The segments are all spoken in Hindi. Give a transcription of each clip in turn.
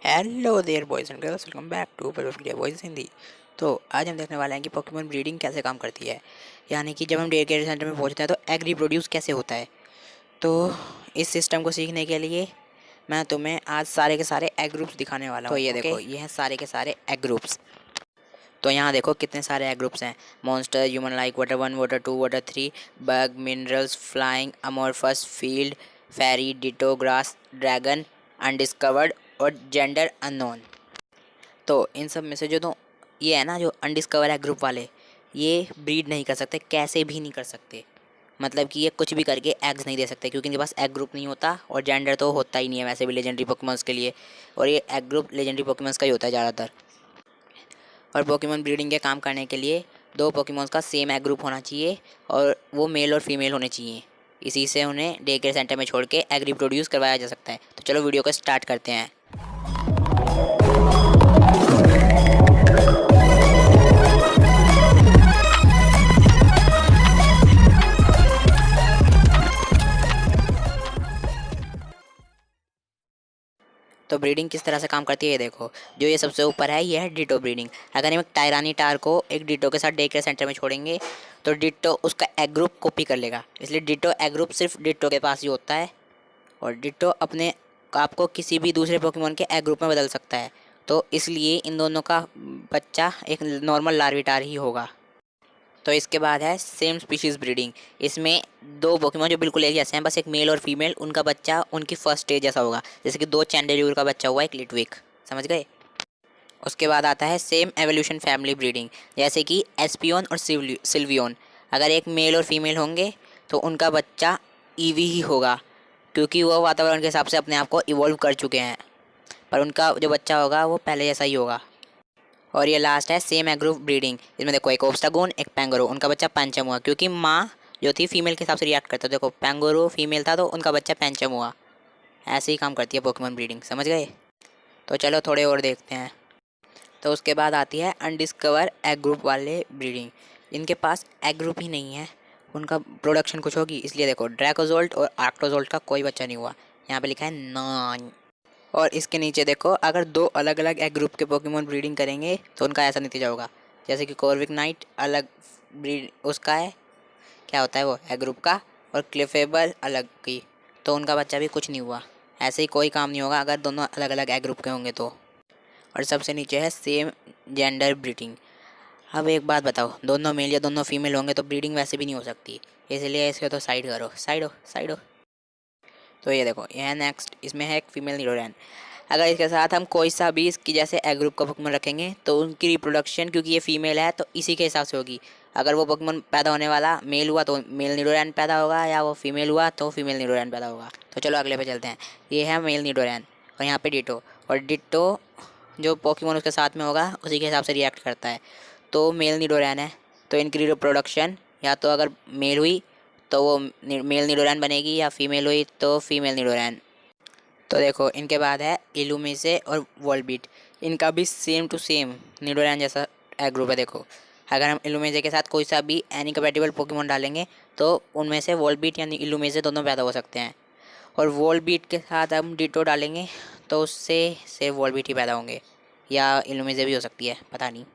Hello there boys and girls, welcome back to India boys Hindi. तो आज हम देखने वाले हैं कि पोकेमॉन ब्रीडिंग कैसे काम करती है, यानी कि जब हम डे केयर सेंटर में पहुंचते हैं तो एग रिप्रोड्यूस कैसे होता है। तो इस सिस्टम को सीखने के लिए मैं तुम्हें आज सारे के सारे एग ग्रुप्स दिखाने वाला हूँ। तो ये देखो, ये हैं सारे के सारे एग ग्रुप्स। तो यहाँ देखो कितने सारे एग ग्रुप्स हैं। Monster, human like, water 1, water 2, water 3, bug, minerals, flying, amorphous, field, fairy, ditto, grass, dragon, undiscovered और जेंडर अननोन। तो इन सब में से जो तो ये है ना, जो अनडिस्कवर है ग्रुप वाले, ये ब्रीड नहीं कर सकते, कैसे भी नहीं कर सकते। मतलब कि ये कुछ भी करके एग्स नहीं दे सकते, क्योंकि इनके पास एग ग्रुप नहीं होता और जेंडर तो होता ही नहीं है वैसे भी लेजेंडरी पोकेमॉन्स के लिए। और ये एग ग्रुप लेजेंडरी पोकेमॉन्स का ही होता है ज़्यादातर। और पोकेमॉन ब्रीडिंग के काम करने के लिए दो पोकेमॉन्स का सेम एग ग्रुप होना चाहिए और वो मेल और फीमेल होने चाहिए। इसी से उन्हें डे केयर सेंटर में छोड़ के एग रिप्रोड्यूस करवाया जा सकता है। तो चलो वीडियो को स्टार्ट करते हैं। तो ब्रीडिंग किस तरह से काम करती है ये देखो। जो ये सबसे ऊपर है ये है डिटो ब्रीडिंग। अगर हम एक टायरानीटार को एक डिटो के साथ डे केयर सेंटर में छोड़ेंगे तो डिटो उसका एग ग्रुप कॉपी कर लेगा, इसलिए डिटो एग ग्रुप सिर्फ डिटो के पास ही होता है। और डिटो अपने आप को किसी भी दूसरे पोकेमोन के एग ग्रुप में बदल सकता है। तो इसलिए इन दोनों का बच्चा एक नॉर्मल लार्विटार ही होगा। तो इसके बाद है सेम स्पीशीज़ ब्रीडिंग। इसमें दो पोकेमॉन जो बिल्कुल एक जैसे हैं, बस एक मेल और फीमेल, उनका बच्चा उनकी फर्स्ट स्टेज जैसा होगा। जैसे कि दो चैंडेल्यूर का बच्चा हुआ एक लिटविक, समझ गए। उसके बाद आता है सेम एवोल्यूशन फैमिली ब्रीडिंग। जैसे कि एस्पियन और सिल्वियन, अगर एक मेल और फीमेल होंगे तो उनका बच्चा ईवी ही होगा, क्योंकि वो वातावरण के हिसाब से अपने आप को इवॉल्व कर चुके हैं। पर उनका जो बच्चा होगा वो पहले जैसा ही होगा। और ये लास्ट है सेम एग ग्रुप ब्रीडिंग। इसमें देखो एक ओब्स्टागोन एक पैंगोरो, उनका बच्चा पैंचम हुआ, क्योंकि माँ जो थी फीमेल के हिसाब से रिएक्ट करता। देखो पैंगोरो फीमेल था तो उनका बच्चा पैंचम हुआ। ऐसे ही काम करती है पोकेमॉन ब्रीडिंग, समझ गए। तो चलो थोड़े और देखते हैं। तो उसके बाद आती है अनडिस्कवर एग ग्रुप वाले ब्रीडिंग। इनके पास एग ग्रुप ही नहीं है, उनका प्रोडक्शन कुछ होगी, इसलिए देखो ड्रैकोजोल्ट और आर्क्टोजोल्ट का कोई बच्चा नहीं हुआ। यहाँ पे लिखा है नॉन। और इसके नीचे देखो, अगर दो अलग अलग एग ग्रुप के पोकेमोन ब्रीडिंग करेंगे तो उनका ऐसा नतीजा होगा। जैसे कि कॉर्विक नाइट अलग ब्रीड उसका है, क्या होता है वो एग ग्रुप का, और क्लिफेबल अलग की, तो उनका बच्चा भी कुछ नहीं हुआ। ऐसे ही कोई काम नहीं होगा अगर दोनों अलग अलग एग ग्रुप के होंगे तो। और सबसे नीचे है सेम जेंडर ब्रीडिंग। अब एक बात बताओ, दोनों मेल या दोनों फीमेल होंगे तो ब्रीडिंग वैसे भी नहीं हो सकती, इसलिए इसको तो साइड करो, साइड हो साइड हो। तो ये देखो, यह नेक्स्ट, इसमें है एक फीमेल निडोरैन। अगर इसके साथ हम कोई सा भी इसकी जैसे एग ग्रुप का पोकेमोन रखेंगे तो उनकी रिप्रोडक्शन, क्योंकि ये फीमेल है तो इसी के हिसाब से होगी। अगर वो पोकेमोन पैदा होने वाला मेल हुआ तो मेल निडोरैन पैदा होगा, या वो फीमेल हुआ तो फीमेल निडोरैन पैदा होगा। तो चलो अगले पे चलते हैं। ये है मेल निडोरैन और यहाँ पे डिटो। और डिटो जो पोकेमोन उसके साथ में होगा उसी के हिसाब से रिएक्ट करता है। तो मेल निडोरैन है तो इनकी रिप्रोडक्शन या तो अगर मेल हुई तो वो मेल निडोरैन बनेगी, या फीमेल हुई तो फीमेल निडोरैन। तो देखो इनके बाद है इलुमिसे और वॉलबीट। इनका भी सेम टू सेम निडोरैन जैसा एग ग्रुप है। देखो अगर हम इलुमिसे के साथ कोई सा भी एनी कंपैटिबल पोकेमोन डालेंगे तो उनमें से वॉलबीट यानी इलुमिसे दोनों पैदा हो सकते हैं। और वॉलबीट के साथ हम डिटो डालेंगे तो उससे से वॉलबीट ही पैदा होंगे, या इलुमिसे भी हो सकती है, पता नहीं।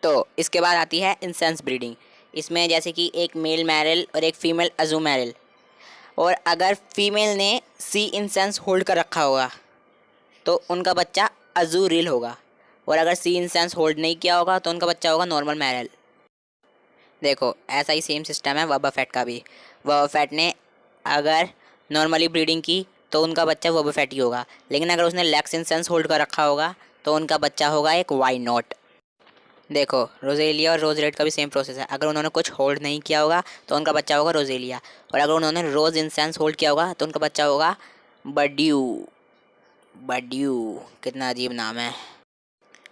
तो इसके बाद आती है इंसेंस ब्रीडिंग। इसमें जैसे कि एक मेल मैरल और एक फीमेल अजू मैरल, और अगर फीमेल ने सी इंसेंस होल्ड कर रखा होगा तो उनका बच्चा अजूरिल होगा, और अगर सी इंसेंस होल्ड नहीं किया होगा तो उनका बच्चा होगा नॉर्मल मैरल। देखो ऐसा ही सेम सिस्टम है वबाफेट का भी। वबाफेट ने अगर नॉर्मली ब्रीडिंग की तो उनका बच्चा वबाफेट ही होगा, लेकिन अगर उसने लेक्स इंसेंस होल्ड कर रखा होगा तो उनका बच्चा होगा एक वाई नॉट। देखो रोजेलिया और रोज रेड का भी सेम प्रोसेस है। अगर उन्होंने कुछ होल्ड नहीं किया होगा तो उनका बच्चा होगा रोजेलिया, और अगर उन्होंने रोज इंसेंस होल्ड किया होगा तो उनका बच्चा होगा बड्यू। बड्यू कितना अजीब नाम है।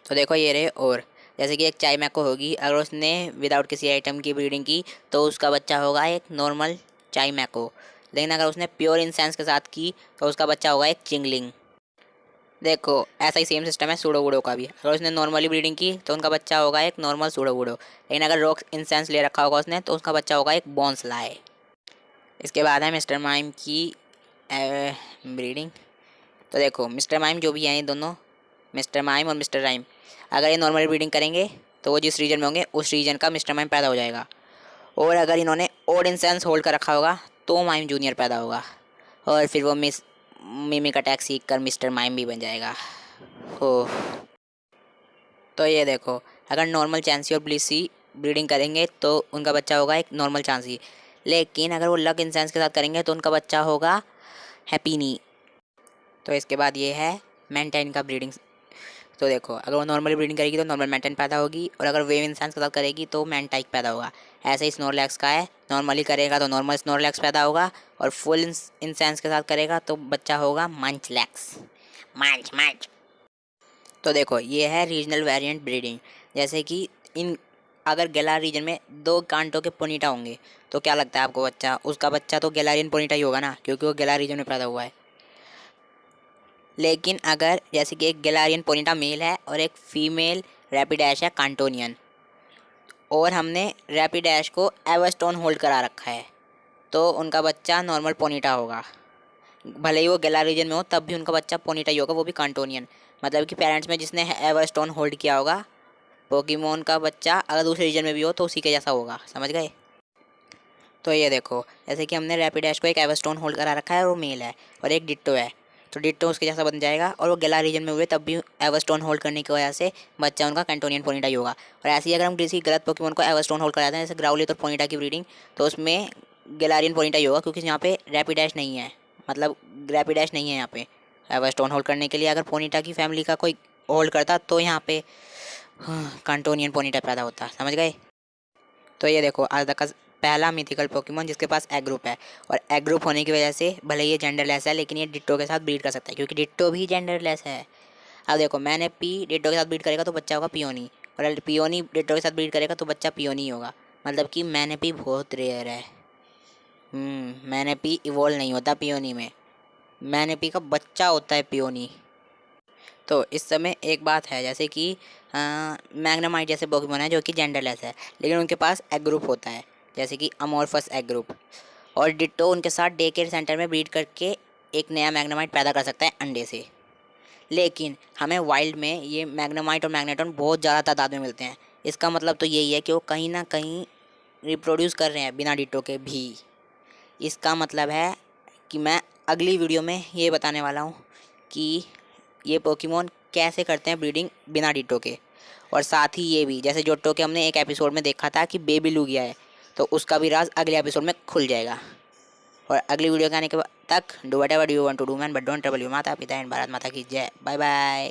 तो देखो ये रहे। और जैसे कि एक चाय मैको होगी, अगर उसने विदाउट किसी आइटम की ब्रीडिंग की तो उसका बच्चा होगा एक नॉर्मल चाय मैको, लेकिन अगर उसने प्योर इंसेंस के साथ की तो उसका बच्चा होगा एक चिंगलिंग। देखो ऐसा ही सेम सिस्टम है सूडोवुडो का भी। अगर उसने नॉर्मली ब्रीडिंग की तो उनका बच्चा होगा एक नॉर्मल सूडोवुडो, लेकिन अगर रॉक इंसेंस ले रखा होगा उसने तो उसका बच्चा होगा एक बॉन्सलाए। इसके बाद है मिस्टर माइम की ब्रीडिंग। तो देखो मिस्टर माइम जो भी हैं ये दोनों मिस्टर माइम और मिस्टर राइम। अगर ये नॉर्मल ब्रीडिंग करेंगे तो वो जिस रीजन में होंगे उस रीजन का मिस्टर माइम पैदा हो जाएगा, और अगर इन्होंने ओड इंसेंस होल्ड कर रखा होगा तो माइम जूनियर पैदा होगा, और फिर वो मिमिक अटैक सीख कर मिस्टर माइम भी बन जाएगा। हो तो ये देखो, अगर नॉर्मल चांसी और ब्लिसी ब्रीडिंग करेंगे तो उनका बच्चा होगा एक नॉर्मल चांसी, लेकिन अगर वो लक इंसेंस के साथ करेंगे तो उनका बच्चा होगा हैप्पीनी। तो इसके बाद ये है मेंटेन का ब्रीडिंग। तो देखो, अगर वो नॉर्मली ब्रीडिंग करेगी तो नॉर्मल मेंटेन पैदा होगी, और अगर वेव इंसेंस के साथ करेगी तो मेंटाइक पैदा होगा। ऐसे ही स्नोरलैक्स का है, नॉर्मली करेगा तो नॉर्मल स्नोरलैक्स पैदा होगा, और फुल इंसेंस के साथ करेगा तो बच्चा होगा मंचलैक्स। मंच मंच। तो देखो, ये है रीजनल वेरिएंट ब्रीडिंग। जैसे कि इन अगर गैलार रीजन में 2 कांटों के पोनीटा होंगे तो क्या लगता है आपको, उसका बच्चा तो गैलारियन पोनीटा ही होगा ना, क्योंकि वो गैलार रीजन में पैदा हुआ है। लेकिन अगर जैसे कि एक गैलारियन पोनीटा मेल है और एक फीमेल रैपिडैश है कांटोनियन, और हमने रैपिडैश को एवरस्टोन होल्ड करा रखा है, तो उनका बच्चा नॉर्मल पोनीटा होगा। भले ही वो गैलार रीजन में हो तब भी उनका बच्चा पोनीटा ही होगा, वो भी कांटोनियन। मतलब कि पेरेंट्स में जिसने एवरस्टोन होल्ड किया होगा, पोकेमोन का बच्चा अगर दूसरे रीजन में भी हो तो उसी के जैसा होगा। समझ गए? तो ये देखो, जैसे कि हमने रैपिडैश को एक एवरस्टोन होल्ड करा रखा है और वो मेल है, और एक डिट्टो है, तो डिट्टो उसके जैसा बन जाएगा, और वो गैलार रीजन में हुए तब भी एवरस्टोन होल्ड करने की वजह से बच्चा उनका कैंटोनियन पोनीटा ही होगा। और ऐसे ही अगर हम किसी गलत पोकेमोन को एवरस्टोन होल्ड कराते हैं, जैसे ग्राउलिथ और पोनीटा की ब्रीडिंग, तो उसमें गैलारियन पोनीटा ही होगा, क्योंकि यहाँ पे रैपिडैश नहीं है, मतलब रैपिडैश नहीं है यहाँ पे एवरस्टोन होल्ड करने के लिए। अगर पोनीटा की फैमिली का कोई होल्ड करता तो यहाँ पे कैंटोनियन पोनीटा पैदा होता। समझ गए? तो ये देखो, आज तक का पहला मिथिकल पोकेमोन जिसके पास एग ग्रुप है, और एग ग्रुप होने की वजह से भले ये जेंडरलेस है लेकिन ये डिट्टो के साथ ब्रीड कर सकता है, क्योंकि डिट्टो भी जेंडरलेस है। अब देखो, मैंने पी डिट्टो के साथ ब्रीड करेगा तो बच्चा होगा पियोनी, और पियोनी डिट्टो के साथ ब्रीड करेगा तो बच्चा पियोनी होगा। मतलब कि मैंने पी बहुत रेयर है। मैंने पी इवोल्व नहीं होता पियोनी में, मैंने पी का बच्चा होता है पियोनी। तो इस समय एक बात है, जैसे कि मैग्नेमाइट जैसे पोकेमोन है जो कि जेंडरलेस है, लेकिन उनके पास एग ग्रुप होता है, जैसे कि अमोर्फस एग ग्रुप, और डिट्टो उनके साथ डे केयर सेंटर में ब्रीड करके एक नया मैग्नेमाइट पैदा कर सकता है अंडे से। लेकिन हमें वाइल्ड में ये मैग्नेमाइट और मैग्नेटॉन बहुत ज़्यादा तादाद में मिलते हैं। इसका मतलब तो यही है कि वो कहीं ना कहीं रिप्रोड्यूस कर रहे हैं बिना डिट्टो के भी। इसका मतलब है कि मैं अगली वीडियो में ये बताने वाला हूँ कि ये पोकेमोन कैसे करते हैं ब्रीडिंग बिना डिट्टो के, और साथ ही ये भी, जैसे जोटो के हमने एक एपिसोड में देखा था कि बेबी लूगिया है, तो उसका भी राज अगले एपिसोड में खुल जाएगा। और अगली वीडियो के आने के तक do whatever do want to do man, but don't trouble your mata pita and Bharat Mata की जय। Bye bye.